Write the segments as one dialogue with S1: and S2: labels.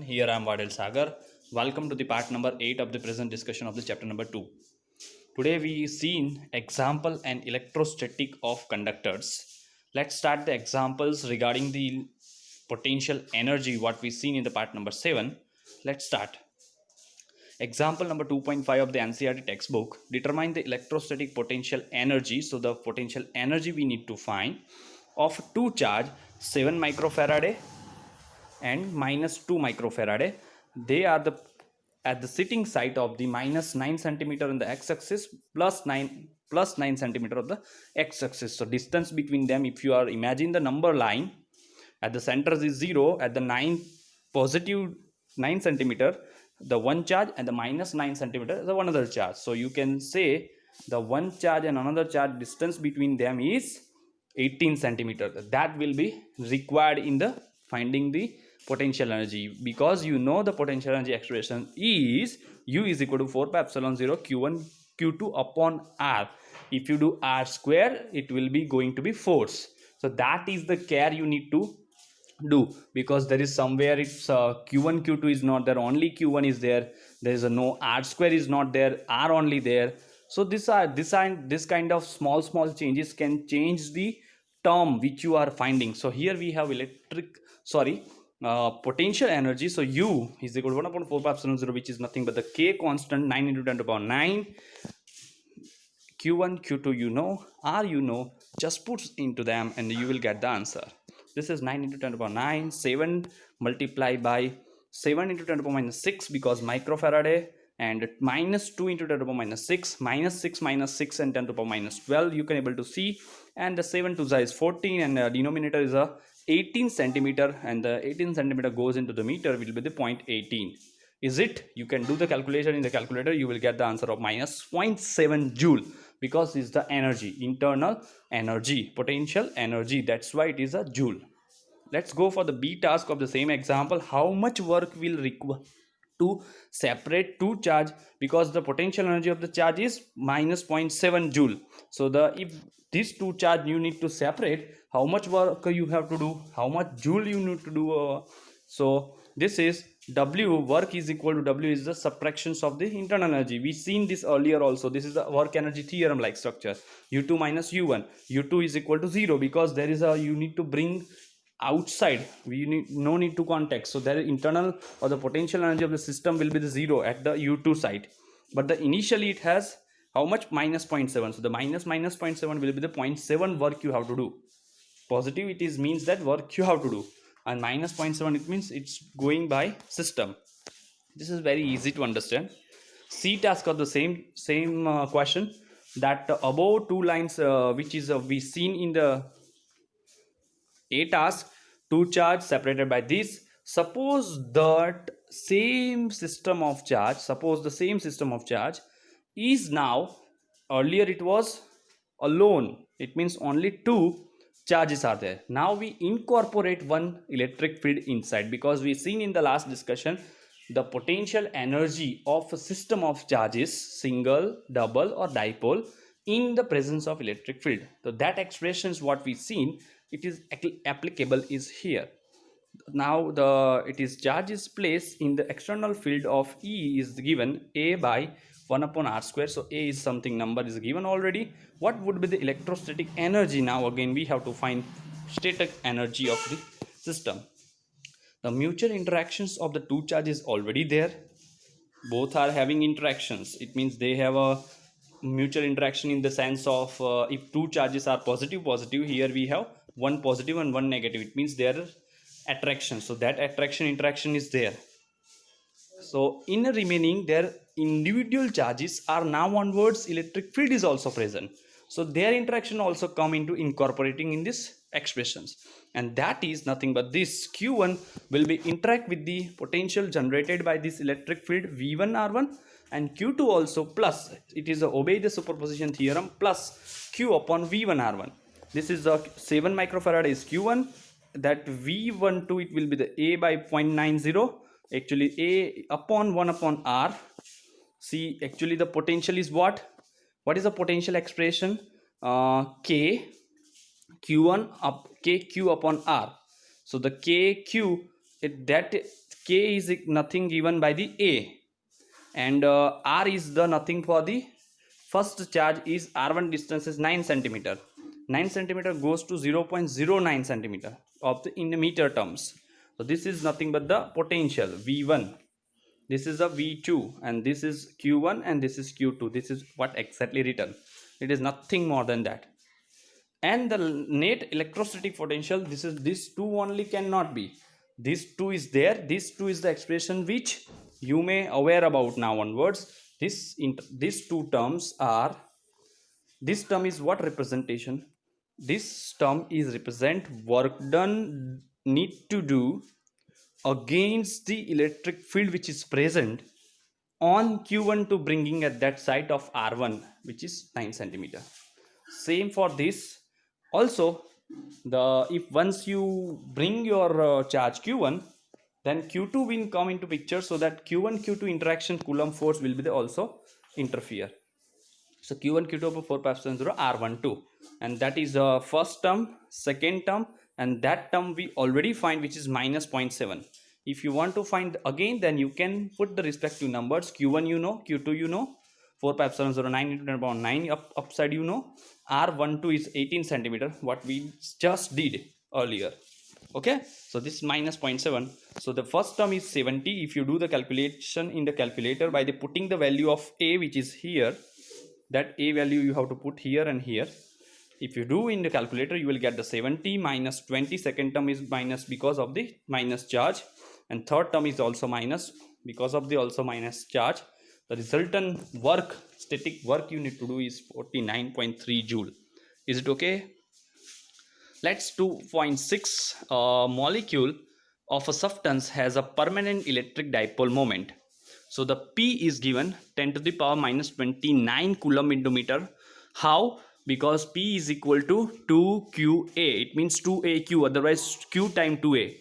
S1: Here I am Vadel Sagar. Welcome to the part number 8 of the present discussion of the chapter number 2. Today we seen example and electrostatic of conductors. Let's start the examples regarding the potential energy what we seen in the part number 7. Let's start. Example number 2.5 of the NCERT textbook. Determine the electrostatic potential energy. So the potential energy we need to find of two charge 7 microfarad and minus 2 microfarad. They are the at the sitting site of the minus 9 centimeter on the x-axis plus 9 centimeter of the x-axis. So distance between them, if you are imagine the number line at the center is 0, at the 9 positive 9 centimeter the one charge and the minus 9 centimeter is the one other charge. So you can say the one charge and another charge distance between them is 18 centimeter. That will be required in the finding the potential energy, because you know the potential energy expression is U is equal to 4 pi epsilon 0 q1 q2 upon r. If you do r square, it will be going to be force. So that is the care you need to do, because there is somewhere it's q1 q2 is not there, only q1 is there. There is a no r square is not there, r only there. So this kind of small changes can change the term which you are finding. So here we have potential energy. So U is equal to 1 upon 4 pi epsilon 0, which is nothing but the K constant, 9 into 10 to the power 9. Q1, Q2 you know, R you know, just put into them and you will get the answer. This is 9 into 10 to the power 9, 7 multiplied by 7 into 10 to the power minus 6 because microfarad, and minus 2 into 10 to the power minus 6, minus 6 minus 6 and 10 to the power minus 12, you can able to see. And the 7 to the is 14 and the denominator is a 18 centimeter, and the 18 centimeter goes into the meter will be the 0.18. Is it? You can do the calculation in the calculator, you will get the answer of minus 0.7 joule, because it's the energy, internal energy, potential energy, that's why it is a joule. Let's go for the B task of the same example. How much work will require to separate two charge, because the potential energy of the charge is minus 0.7 joule. So if these two charge you need to separate, how much work you have to do, how much joule you need to do. So this is W, work is equal to W is the subtractions of the internal energy. We seen this earlier also. This is the work energy theorem like structure. U2 minus U1. U2 is equal to 0 because there is you need to bring outside, no need to contact. So there internal or the potential energy of the system will be the 0 at the U2 side, but the initially it has how much, minus 0.7. so the minus 0.7 will be the 0.7 work you have to do. Positive it is means that work you have to do, and minus 0.7 it means it's going by system. This is very easy to understand. C task of the same question, that above two lines which is we seen in the A task, two charge separated by this. Suppose that same system of charge, is now, earlier it was alone, it means only two charges are there. Now we incorporate one electric field inside, because we seen in the last discussion the potential energy of a system of charges, single, double or dipole, in the presence of electric field. So that expression is what we seen, it is applicable is here. Now it is charge is placed in the external field of E is given A by 1 upon r square. So A is something number is given already. What would be the electrostatic energy? Now again we have to find static energy of the system. The mutual interactions of the two charges already there. Both are having interactions. It means they have a mutual interaction in the sense of if two charges are positive, here we have one positive and one negative. It means there are attraction. So that attraction interaction is there. So in the remaining, their individual charges are now onwards electric field is also present. So their interaction also come into incorporating in this expressions, and that is nothing but this Q1 will be interact with the potential generated by this electric field V1 R1, and Q2 also plus, it is obey the superposition theorem, plus Q upon V1 R1. This is the 7 microfarad is Q1, that V12 it will be the A by 0.90, actually A upon 1 upon R. See, actually the potential is what is the potential expression? K Q1 up K Q upon R. So the K Q, that K is nothing given by the A, and R is the nothing for the first charge is R1 distance is 9 centimeter. 9 centimeter goes to 0.09 centimeter of the in the meter terms. So this is nothing but the potential V1. This is a V2 and this is Q1 and this is Q2. This is what exactly written. It is nothing more than that. And the net electrostatic potential, this two only cannot be. This two is there. This two is the expression which you may aware about now onwards. These two terms are, this term is what representation? This term is represent work done need to do against the electric field which is present on Q1 to bringing at that site of R1 which is 9 centimeter. Same for this also. The if once you bring your charge Q1, then Q2 will come into picture, so that Q1 Q2 interaction Coulomb force will be the also interfere. So Q1 Q2 over 4 pi epsilon 0 R12, and that is the first term, second term, and that term we already find, which is minus 0.7. If you want to find again, then you can put the respective numbers. Q1 you know, Q2 you know, 4 pi epsilon 0 9 into 10 power 9 upside you know, R12 is 18 centimeter, what we just did earlier. Okay, so this is minus 0.7. So the first term is 70. If you do the calculation in the calculator by the putting the value of A, which is here, that A value you have to put here and here. If you do in the calculator, you will get the 70 minus 20. Second term is minus because of the minus charge, and third term is also minus because of the also minus charge. The resultant work, static work you need to do is 49.3 joule. Is it okay? Let's 2.6 molecule of a substance has a permanent electric dipole moment. So the P is given 10 to the power minus 29 coulomb into meter. How? Because P is equal to 2QA. It means 2AQ, otherwise Q time 2A.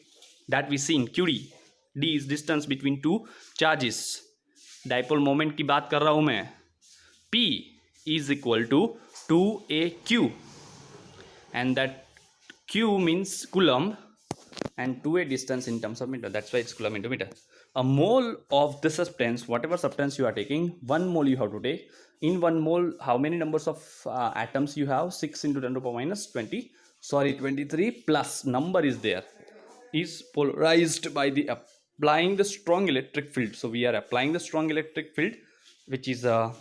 S1: That we seen QD. D is distance between two charges. Dipole moment की बात कर रहा हूँ मैं. P is equal to 2AQ, and that Q means coulomb and 2A distance in terms of meter. That's why it's coulomb into meter. A mole of the substance, whatever substance you are taking, 1 mole you have to take. In 1 mole, how many numbers of atoms you have? 6 into 10 to the power minus 20. Sorry, 23 plus number is there. Is polarized by the applying the strong electric field. So we are applying the strong electric field, which is 10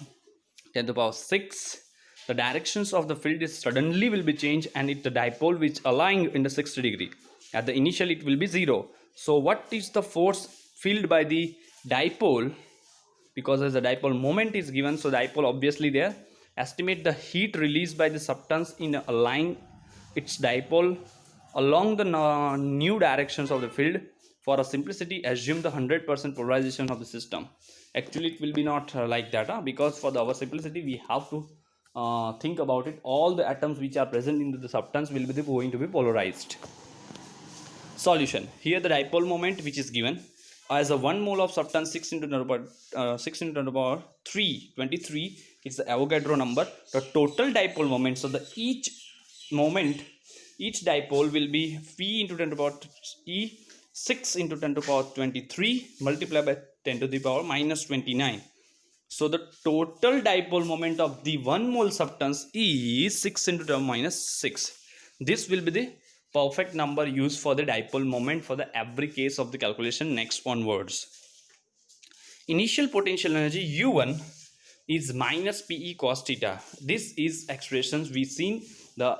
S1: to the power 6. The directions of the field is suddenly will be changed, and it the dipole which align in the 60 degree. At the initial it will be 0. So what is the force filled by the dipole? Because as the dipole moment is given, so dipole obviously there. Estimate the heat released by the substance in align its dipole along the new directions of the field. For a simplicity, assume the 100% polarization of the system. Actually it will be not like that, because for our simplicity we have to think about it. All the atoms which are present in the substance will be going to be polarized. Solution. Here the dipole moment which is given as a 1 mole of substance 6 into 10 to the power 3 23. It's the Avogadro number. The total dipole moment, so the each moment, each dipole will be V into 10 to the power E 6 into 10 to the power 23 multiplied by 10 to the power minus 29. So the total dipole moment of the 1 mole substance is 6 into 10 minus 6. This will be the perfect number used for the dipole moment for the every case of the calculation next onwards. Initial potential energy U1 is minus PE cos theta. This is expressions we seen the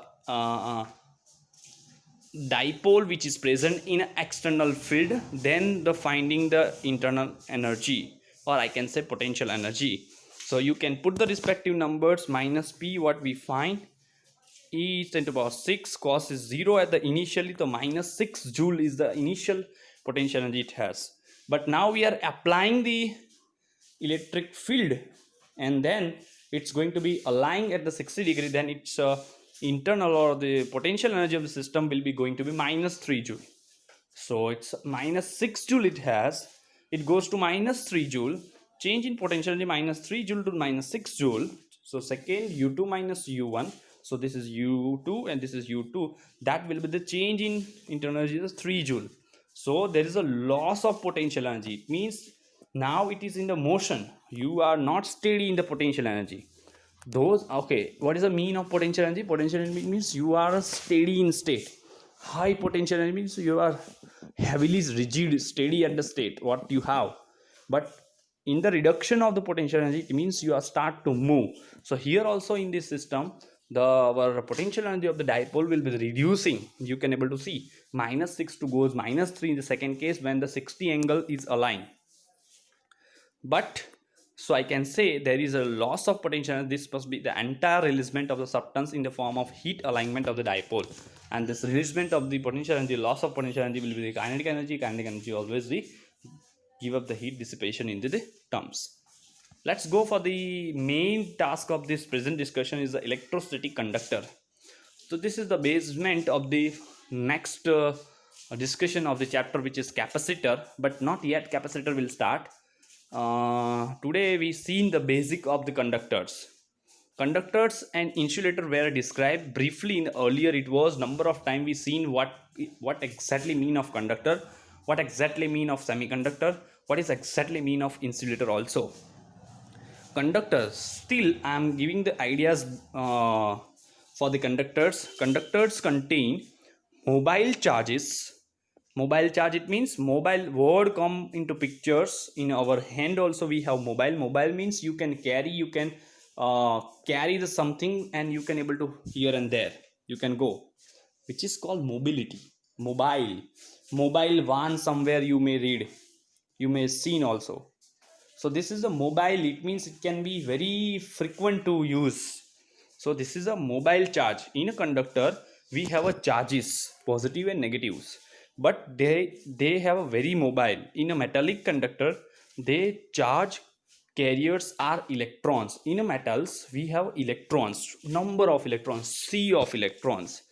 S1: dipole which is present in external field, then the finding the internal energy, or I can say potential energy. So you can put the respective numbers. Minus P, what we find, E is 10 to the power 6, cos is 0 at the initially, so minus 6 joule is the initial potential energy it has. But now we are applying the electric field, and then it's going to be aligned at the 60 degree, then it's internal or the potential energy of the system will be going to be minus 3 joule. So it's minus 6 joule it has, it goes to minus 3 joule, change in potential energy minus 3 joule to minus 6 joule. So second U2 minus U1, so this is U2 and this is U2, that will be the change in internal energy is 3 joule. So there is a loss of potential energy. It means now it is in the motion. You are not steady in the potential energy. Those, okay, what is the mean of potential energy? Potential energy means you are steady in state. High potential energy means you are heavily rigid, steady at the state what you have. But in the reduction of the potential energy, it means you are start to move. So here also in this system, the our potential energy of the dipole will be reducing. You can able to see -6 to goes -3 in the second case when the 60 angle is aligned. But so I can say there is a loss of potential energy. This must be the entire releasement of the substance in the form of heat alignment of the dipole, and this releasement of the potential energy, loss of potential energy, will be the kinetic energy. Kinetic energy always the give up the heat dissipation into the terms. Let's go for the main task of this present discussion is the electrostatic conductor. So this is the basement of the next discussion of the chapter, which is capacitor, but not yet capacitor will start. Today we seen the basic of the conductors. Conductors and insulator were described briefly in earlier. It was number of time we seen what exactly mean of conductor, what exactly mean of semiconductor, what is exactly mean of insulator also. Conductors, still I am giving the ideas for the conductors contain mobile charges. Mobile charge, it means mobile word come into pictures. In our hand also we have mobile means you can carry, you can carry the something and you can able to here and there you can go, which is called mobility. Mobile one somewhere you may read, you may seen also. So this is a mobile, it means it can be very frequent to use. So this is a mobile charge. In a conductor we have a charges, positive and negatives, but they have a very mobile. In a metallic conductor, they charge carriers are electrons. In a metals we have electrons, number of electrons, sea of electrons.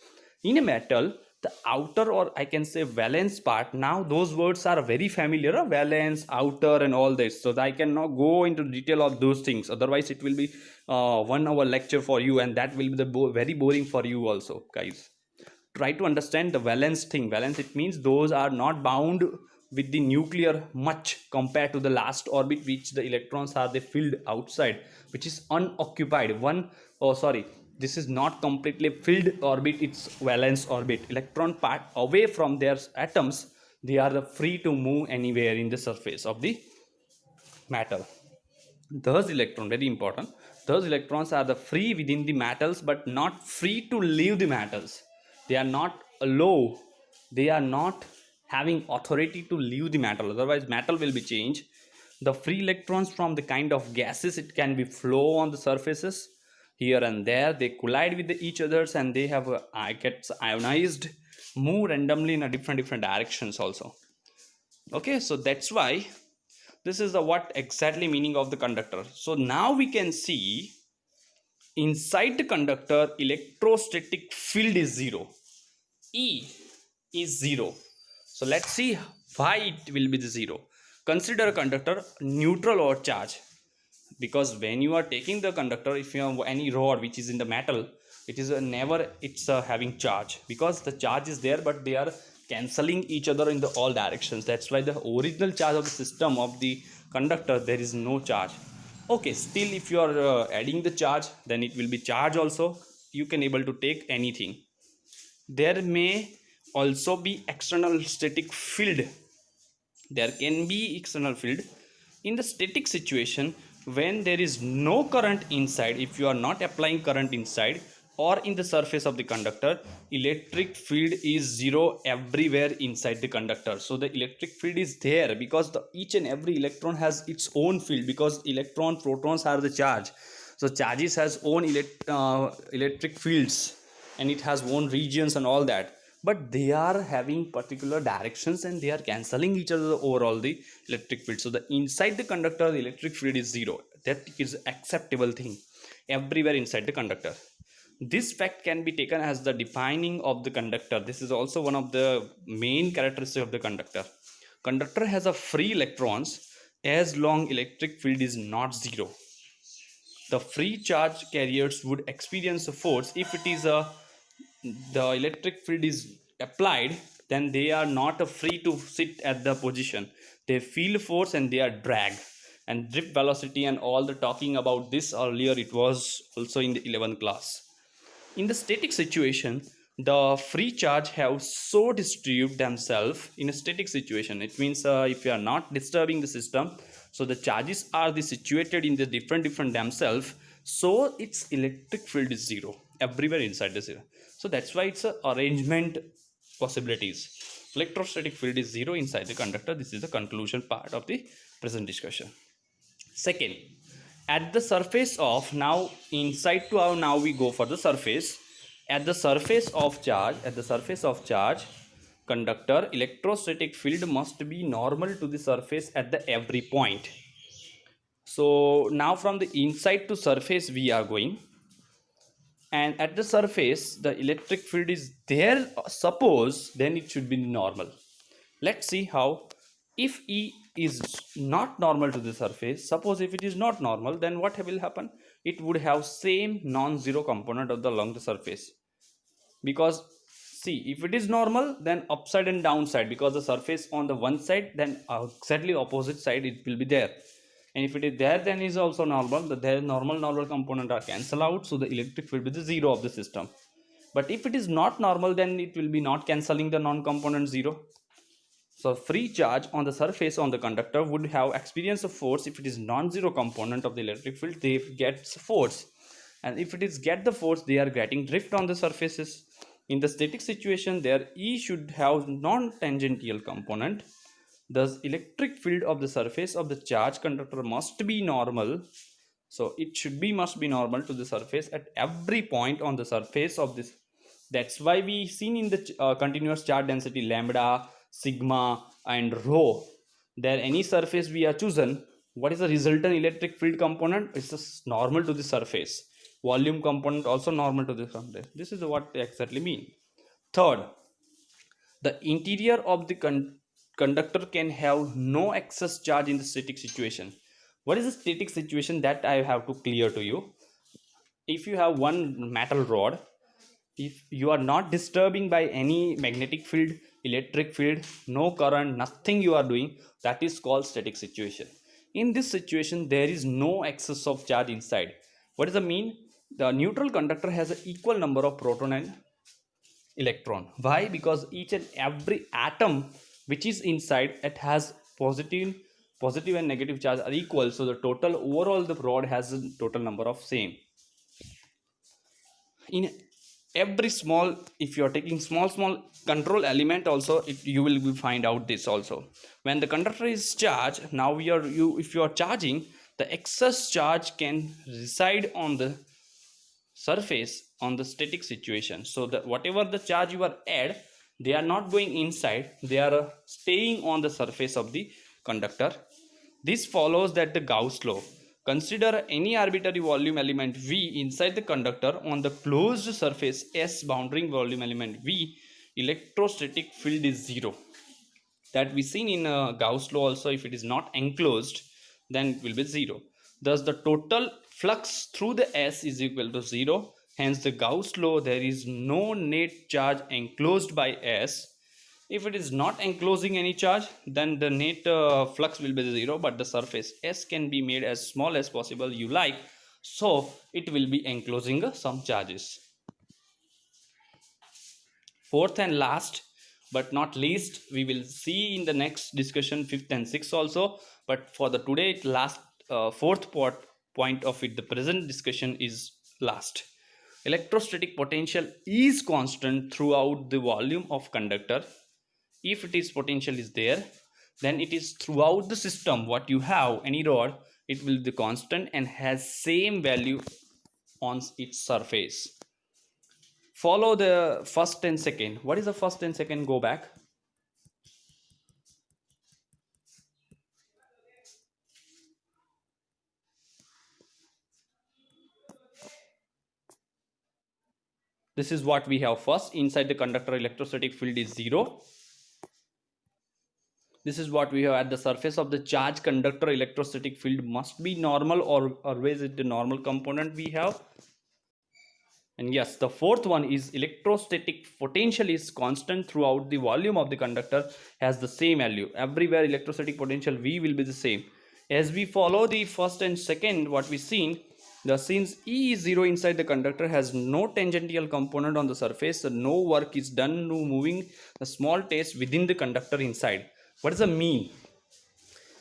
S1: In a metal, the outer, or I can say valence part, now those words are very familiar, valence, outer and all this, so I cannot go into detail of those things, otherwise it will be 1 hour lecture for you, and that will be the very boring for you also, guys. Try to understand the valence thing. Valence, it means those are not bound with the nuclear much compared to the last orbit, which the electrons are they filled outside, which is unoccupied one. Oh sorry, this is not completely filled orbit, it's valence orbit. Electron part away from their atoms, they are free to move anywhere in the surface of the matter. Those electron, very important, those electrons are the free within the metals but not free to leave the metals. They are not allow, they are not having authority to leave the metal, otherwise metal will be changed. The free electrons from the kind of gases, it can be flow on the surfaces here and there, they collide with each others and they have gets ionized, move randomly in a different directions also. Okay, so that's why this is the what exactly meaning of the conductor. So now we can see inside the conductor electrostatic field is zero, E is zero. So let's see why it will be the zero. Consider a conductor neutral or charge, because when you are taking the conductor, if you have any rod which is in the metal, it is never it's having charge, because the charge is there but they are cancelling each other in the all directions. That's why the original charge of the system of the conductor, there is no charge. Okay, still if you are adding the charge, then it will be charge also, you can able to take anything. There may also be external static field. There can be external field in the static situation. When there is no current inside, if you are not applying current inside or in the surface of the conductor, electric field is zero everywhere inside the conductor. So the electric field is there because each and every electron has its own field, because electron protons are the charge. So charges has own electric fields and it has own regions and all that, but they are having particular directions and they are cancelling each other overall the electric field. So the inside the conductor, the electric field is zero. That is acceptable thing everywhere inside the conductor. This fact can be taken as the defining of the conductor. This is also one of the main characteristics of the conductor. Conductor has a free electrons as long electric field is not zero. The free charge carriers would experience a force if it is a the electric field is applied then they are not free to sit at the position. They feel force and they are dragged. And drift velocity and all the talking about this earlier, it was also in the 11th class. In the static situation, the free charge have so distribute themselves in a static situation. It means if you are not disturbing the system, so the charges are situated in the different themselves, so its electric field is zero everywhere inside the zero. So that's why it's a arrangement possibilities. Electrostatic field is zero inside the conductor. This is the conclusion part of the present discussion. Second, at the surface of, now inside to out, now we go for the surface. At the surface of charge, conductor electrostatic field must be normal to the surface at the every point. So now from the inside to surface we are going, and at the surface the electric field is there, suppose, then it should be normal. Let's see how. If E is not normal to the surface, suppose if it is not normal, then what will happen? It would have same non-zero component of the along the surface, because see, if it is normal, then upside and downside, because the surface on the one side, then exactly opposite side it will be there. And if it is there, then is also normal. The normal component are cancel out, so the electric field will be the zero of the system. But if it is not normal, then it will be not cancelling the non-component zero. So free charge on the surface on the conductor would have experience of force. If it is non-zero component of the electric field, they get force, and if it is get the force, they are getting drift on the surfaces. In the static situation, their E should have non-tangential component. Thus electric field of the surface of the charge conductor must be normal. So it must be normal to the surface at every point on the surface of this. That's why we seen in the continuous charge density lambda, sigma and rho, there any surface we are chosen, what is the resultant electric field component? It's just normal to the surface. Volume component also normal to the surface. This is what they exactly mean. Third, the interior of the conductor can have no excess charge in the static situation. What is the static situation? That I have to clear to you. If you have one metal rod, if you are not disturbing by any magnetic field, electric field, no current, nothing you are doing, that is called static situation. In this situation, there is no excess of charge inside. What does that mean? The neutral conductor has an equal number of proton and electron. Why? Because each and every atom which is inside, it has positive and negative charge are equal, so the total overall the rod has a total number of same. In every small, if you are taking small control element also, you will find out this also. When the conductor is charged, now if you are charging, the excess charge can reside on the surface on the static situation. So that whatever the charge you are add, they are not going inside, they are staying on the surface of the conductor. This follows that the Gauss law. Consider any arbitrary volume element V inside the conductor on the closed surface S bounding volume element V, electrostatic field is zero. That we seen in Gauss law also. If it is not enclosed, then it will be zero. Thus the total flux through the S is equal to zero. Hence the Gauss law, there is no net charge enclosed by S. If it is not enclosing any charge, then the net flux will be zero, but the surface S can be made as small as possible you like, so it will be enclosing some charges. Fourth and last but not least, we will see in the next discussion fifth and sixth also, but for the today last fourth point of it, the present discussion is last. Electrostatic potential is constant throughout the volume of conductor. If it is potential is there, then it is throughout the system what you have any rod, it will be constant and has same value on its surface. Follow the first and second. What is the first and second? Go back. This is what we have first. Inside the conductor, electrostatic field is zero. This is what we have at the surface of the charge conductor, electrostatic field must be normal, or always it the normal component we have. And yes, the fourth one is electrostatic potential is constant throughout the volume of the conductor, has the same value everywhere. Electrostatic potential V will be the same. As we follow the first and second, what we seen, the since E is 0 inside the conductor, has no tangential component on the surface, so no work is done to moving the small test within the conductor inside. What does the mean?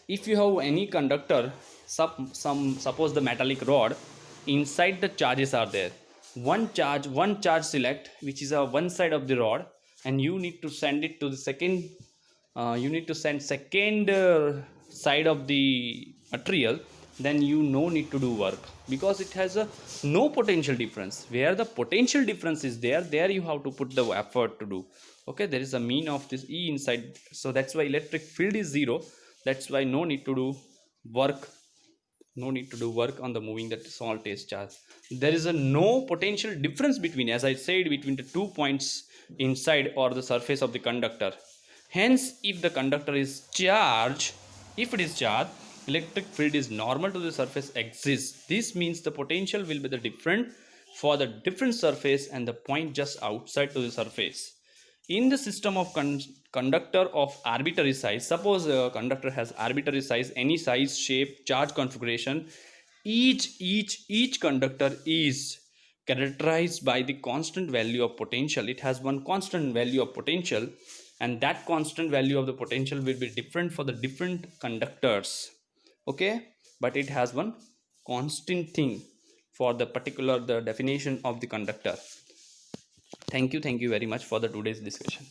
S1: If you have any conductor, suppose the metallic rod, inside the charges are there. One charge select, which is a one side of the rod, and you need to send it to the second. You need to send second side of the material. Then you no need to do work, because it has a no potential difference. Where the potential difference is there, there you have to put the effort to do. Okay, there is a mean of this E inside, so that's why electric field is 0. That's why no need to do work, no need to do work on the moving that small test charge. There is a no potential difference between, as I said, between the 2 points inside or the surface of the conductor. Hence, if the conductor is charged, if it is charged, electric field is normal to the surface exists. This means the potential will be the different for the different surface and the point just outside to the surface. In the system of conductor of arbitrary size, suppose a conductor has arbitrary size, any size, shape, charge configuration, each conductor is characterized by the constant value of potential. It has one constant value of potential, and that constant value of the potential will be different for the different conductors. Okay, but it has one constant thing for the particular the definition of the conductor. Thank you very much for the today's discussion.